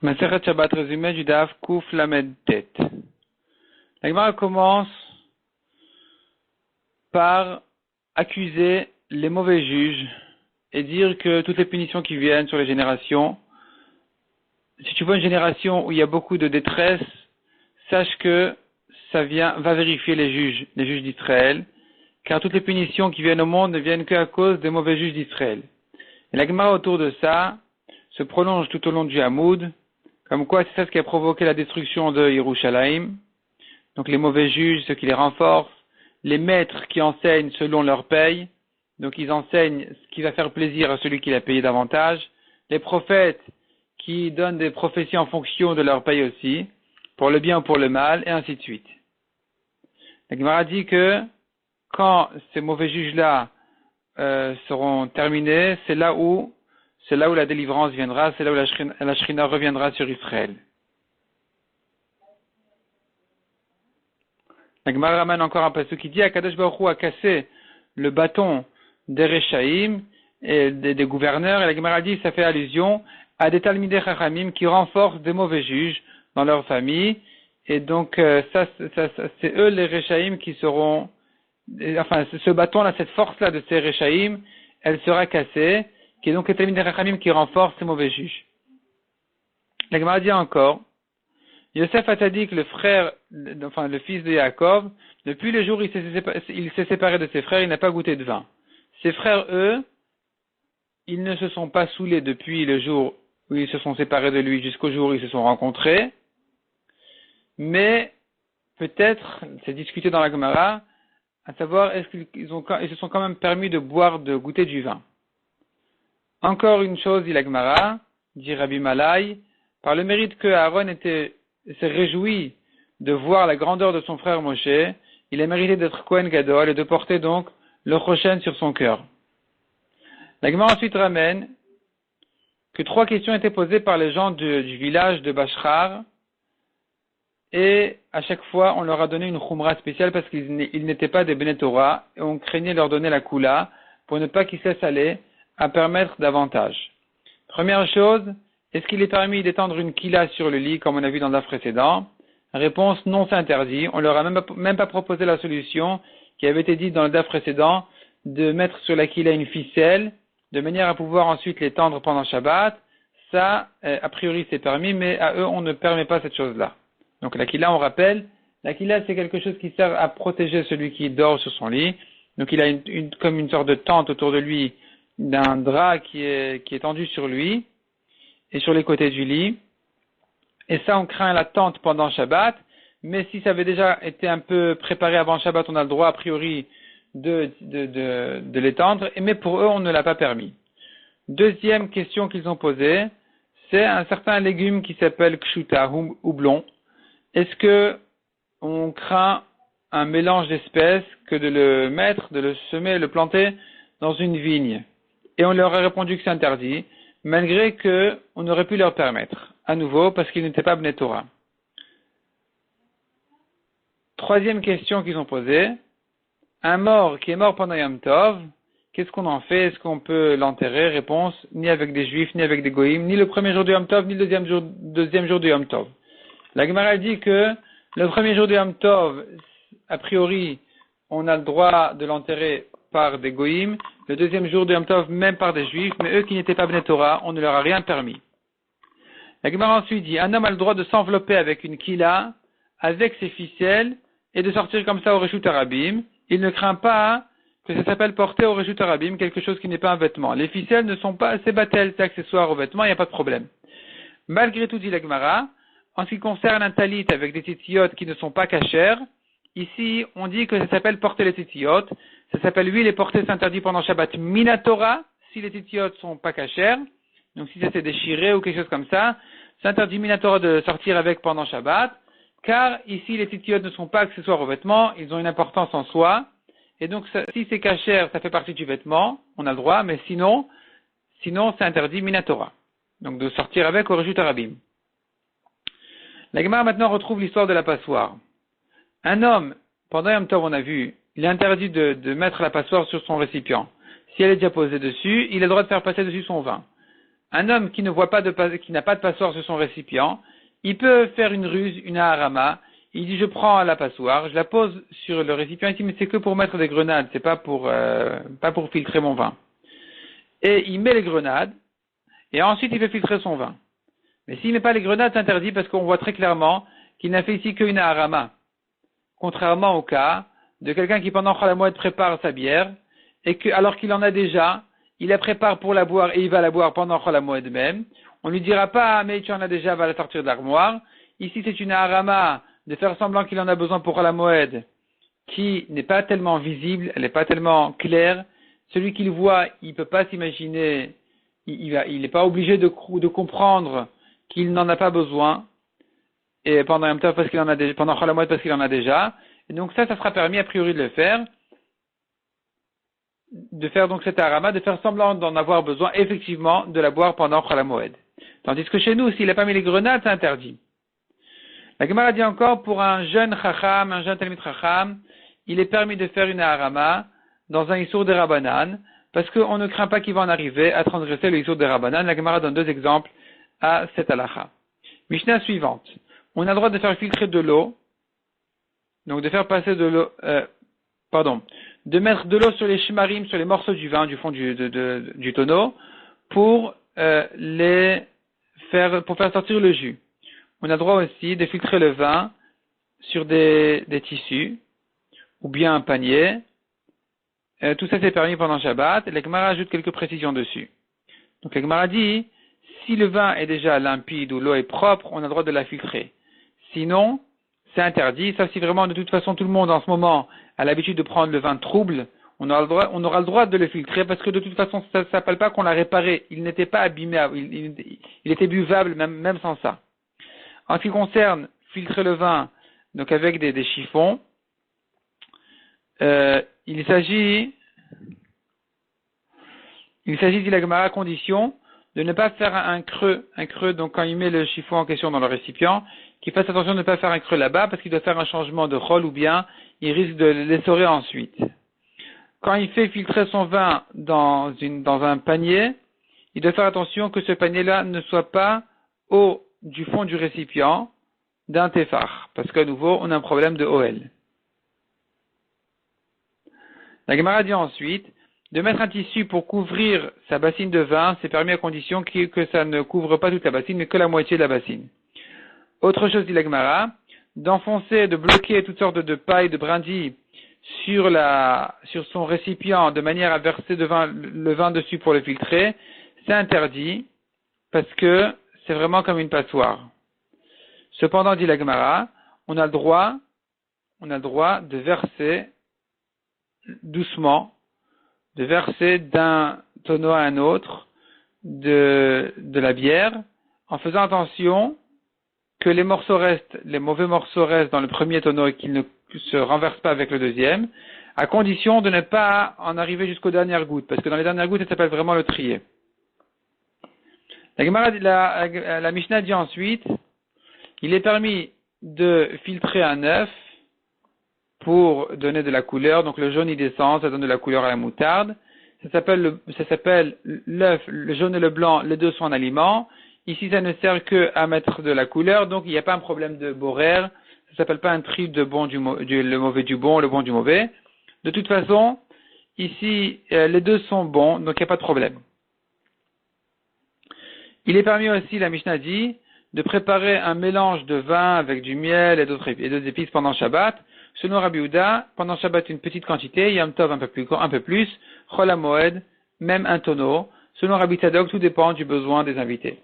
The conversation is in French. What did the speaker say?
Masechet Shabbat résumé du Daf Kuf Lamed Tet. La Gemara commence par accuser les mauvais juges et dire que toutes les punitions qui viennent sur les générations, si tu vois une génération où il y a beaucoup de détresse, sache que ça va vérifier les juges d'Israël, car toutes les punitions qui viennent au monde ne viennent qu'à cause des mauvais juges d'Israël. Et la Gemara autour de ça se prolonge tout au long du Hamoud, comme quoi c'est ça ce qui a provoqué la destruction de Yerushalayim. Donc les mauvais juges, ceux qui les renforcent, les maîtres qui enseignent selon leur paye, donc ils enseignent ce qui va faire plaisir à celui qui l'a payé davantage, les prophètes qui donnent des prophéties en fonction de leur paye aussi, pour le bien ou pour le mal, et ainsi de suite. La Gemara dit que quand ces mauvais juges-là seront terminés, c'est là où la délivrance viendra, c'est là où la Shrina reviendra sur Israël. La Gemara ramène encore un passage qui dit Akadosh Baruch Hu a cassé le bâton des Rechaïm et des gouverneurs, et la Gemara dit ça fait allusion à des Talmidei Chachamim qui renforcent des mauvais juges dans leur famille, et donc ça c'est eux les Rechaïm qui seront, enfin ce bâton-là, cette force-là de ces Rechaïm, elle sera cassée, qui est donc les Talmidei Chachamim qui renforcent ces mauvais juges. La Gemara dit encore Yosef Hatzadik, le fils de Yaakov, depuis le jour où il s'est séparé de ses frères, il n'a pas goûté de vin. Ses frères, eux, ils ne se sont pas saoulés depuis le jour où ils se sont séparés de lui jusqu'au jour où ils se sont rencontrés, mais peut-être, c'est discuté dans la Gemara, à savoir est-ce qu'ils se sont quand même permis de goûter du vin. Encore une chose, dit la Gemara, dit Rabbi Malai, par le mérite que Aaron s'est réjoui de voir la grandeur de son frère Moshe, il a mérité d'être Kohen Gadol et de porter donc le Choshen sur son cœur. La Gemara ensuite ramène que 3 questions étaient posées par les gens du village de Bashrar, et à chaque fois on leur a donné une khumra spéciale parce qu'ils n'étaient pas des Bnei Torah, et on craignait leur donner la kula pour ne pas qu'ils se laissent aller à permettre davantage. Première chose, est-ce qu'il est permis d'étendre une kila sur le lit, comme on a vu dans le précédent? Réponse, non, c'est interdit. On leur a même pas proposé la solution qui avait été dite dans le DAF précédent, de mettre sur la kila une ficelle, de manière à pouvoir ensuite l'étendre pendant Shabbat. Ça, a priori, c'est permis, mais à eux, on ne permet pas cette chose-là. Donc la kila, on rappelle, la kila, c'est quelque chose qui sert à protéger celui qui dort sur son lit. Donc il a comme une sorte de tente autour de lui, d'un drap qui est tendu sur lui et sur les côtés du lit. Et ça, on craint la tente pendant Shabbat, mais si ça avait déjà été un peu préparé avant Shabbat, on a le droit a priori de l'étendre, mais pour eux, on ne l'a pas permis. Deuxième question qu'ils ont posée, c'est un certain légume qui s'appelle kshuta, houblon. Est-ce que on craint un mélange d'espèces que de le mettre, de le semer, de le planter dans une vigne? Et on leur a répondu que c'est interdit, malgré que on aurait pu leur permettre, à nouveau, parce qu'ils n'étaient pas Bnei Torah. Troisième question qu'ils ont posée, un mort qui est mort pendant Yom Tov, qu'est-ce qu'on en fait? Est-ce qu'on peut l'enterrer? Réponse, ni avec des Juifs, ni avec des Goïm, ni le premier jour du Yom Tov, ni le deuxième jour du Yom Tov. La Gemara dit que le premier jour du Yom Tov, a priori, on a le droit de l'enterrer par des Goïm, le deuxième jour de Yom Tov, même par des Juifs, mais eux qui n'étaient pas Bnei Torah, on ne leur a rien permis. La Gemara ensuite dit, un homme a le droit de s'envelopper avec une kila, avec ses ficelles, et de sortir comme ça au Reshut Harabim. Il ne craint pas que ça s'appelle porter au Reshut Harabim quelque chose qui n'est pas un vêtement. Les ficelles ne sont pas assez battelles, c'est accessoire au vêtement, il n'y a pas de problème. Malgré tout, dit la Gemara, en ce qui concerne un talit avec des titiyot qui ne sont pas cachères, ici, on dit que ça s'appelle porter les titiyot. Ça s'appelle, oui, les porter s'interdit pendant Shabbat Minatora, si les titiyot sont pas cachères. Donc, si ça s'est déchiré ou quelque chose comme ça, c'est interdit Minatora de sortir avec pendant Shabbat, car ici, les titiyot ne sont pas accessoires aux vêtements, ils ont une importance en soi. Et donc, si c'est cachère, ça fait partie du vêtement, on a le droit, mais sinon, c'est interdit Minatora. Donc, de sortir avec au Reshut Harabim. La Gemara maintenant retrouve l'histoire de la passoire. Un homme, pendant Yom Tov, on a vu, il est interdit de mettre la passoire sur son récipient. Si elle est déjà posée dessus, il a le droit de faire passer dessus son vin. un homme qui n'a pas de passoire sur son récipient, il peut faire une ruse, une harama. Il dit, je prends la passoire, je la pose sur le récipient, il dit, mais c'est que pour mettre des grenades, c'est pas pour filtrer mon vin. Et il met les grenades, et ensuite il fait filtrer son vin. Mais s'il met pas les grenades, c'est interdit parce qu'on voit très clairement qu'il n'a fait ici qu'une harama. Contrairement au cas de quelqu'un qui pendant Chol HaMoed prépare sa bière, et que, alors qu'il en a déjà, il la prépare pour la boire et il va la boire pendant Chol HaMoed même. On lui dira pas, ah, mais tu en as déjà, va la sortir de l'armoire. Ici, c'est une harama de faire semblant qu'il en a besoin pour Chol HaMoed, qui n'est pas tellement visible, elle n'est pas tellement claire. Celui qui le voit, il peut pas s'imaginer, il n'est pas obligé de comprendre qu'il n'en a pas besoin. Et pendant Yom Tov parce qu'il en a déjà, pendant Chol HaMoed parce qu'il en a déjà. Et donc ça sera permis a priori de le faire. De faire donc cette harama, de faire semblant d'en avoir besoin, effectivement, de la boire pendant Chol HaMoed. Tandis que chez nous, s'il n'a pas mis les grenades, c'est interdit. La Gemara dit encore, pour un jeune chacham, un jeune talmid chacham, il est permis de faire une harama dans un issour de Rabbanan, parce qu'on ne craint pas qu'il va en arriver à transgresser le issour de Rabbanan. La Gemara donne deux exemples à cette halakha. Mishnah suivante. On a le droit de faire filtrer de l'eau, donc de faire passer de l'eau, de mettre de l'eau sur les shmarim, sur les morceaux du vin, du fond du tonneau, pour faire sortir le jus. On a le droit aussi de filtrer le vin sur des tissus, ou bien un panier. Tout ça c'est permis pendant Shabbat, et la Gemara ajoute quelques précisions dessus. Donc la Gemara dit, si le vin est déjà limpide ou l'eau est propre, on a le droit de la filtrer. Sinon, c'est interdit, sauf si vraiment de toute façon tout le monde en ce moment a l'habitude de prendre le vin trouble, on aura le droit de le filtrer parce que de toute façon ça ne s'appelle pas qu'on l'a réparé, il n'était pas abîmé, il était buvable même sans ça. En ce qui concerne filtrer le vin, donc avec des chiffons, il s'agit, dit la Gemara, à condition de ne pas faire un creux, donc quand il met le chiffon en question dans le récipient, qu'il fasse attention de ne pas faire un creux là-bas, parce qu'il doit faire un changement de chol, ou bien il risque de l'essorer ensuite. Quand il fait filtrer son vin dans un panier, il doit faire attention que ce panier-là ne soit pas haut du fond du récipient d'un téphar, parce qu'à nouveau, on a un problème de OL. La Gemara dit ensuite, de mettre un tissu pour couvrir sa bassine de vin, c'est permis à condition que ça ne couvre pas toute la bassine, mais que la moitié de la bassine. Autre chose, dit la Gemara, d'enfoncer, de bloquer toutes sortes de pailles, de brindilles sur son récipient de manière à verser le vin dessus pour le filtrer, c'est interdit parce que c'est vraiment comme une passoire. Cependant, dit la Gemara, on a le droit de verser doucement, de verser d'un tonneau à un autre de la bière, en faisant attention que les mauvais morceaux restent dans le premier tonneau et qu'ils ne se renversent pas avec le deuxième, à condition de ne pas en arriver jusqu'aux dernières gouttes, parce que dans les dernières gouttes, ça s'appelle vraiment le trier. La Mishnah dit ensuite, il est permis de filtrer un œuf pour donner de la couleur, donc le jaune il descend, ça donne de la couleur à la moutarde. Ça s'appelle l'œuf, le jaune et le blanc, les deux sont un aliment. Ici, ça ne sert que à mettre de la couleur, donc il n'y a pas un problème de boraire. Ça s'appelle pas un tri de bon le mauvais du bon, le bon du mauvais. De toute façon, ici, les deux sont bons, donc il n'y a pas de problème. Il est permis aussi, la Mishnah dit, de préparer un mélange de vin avec du miel et d'autres épices pendant Shabbat. Selon Rabbi Yehuda, pendant Shabbat une petite quantité, Yom Tov un peu plus, Chol HaMoed, même un tonneau. Selon Rabbi Tzadok, tout dépend du besoin des invités.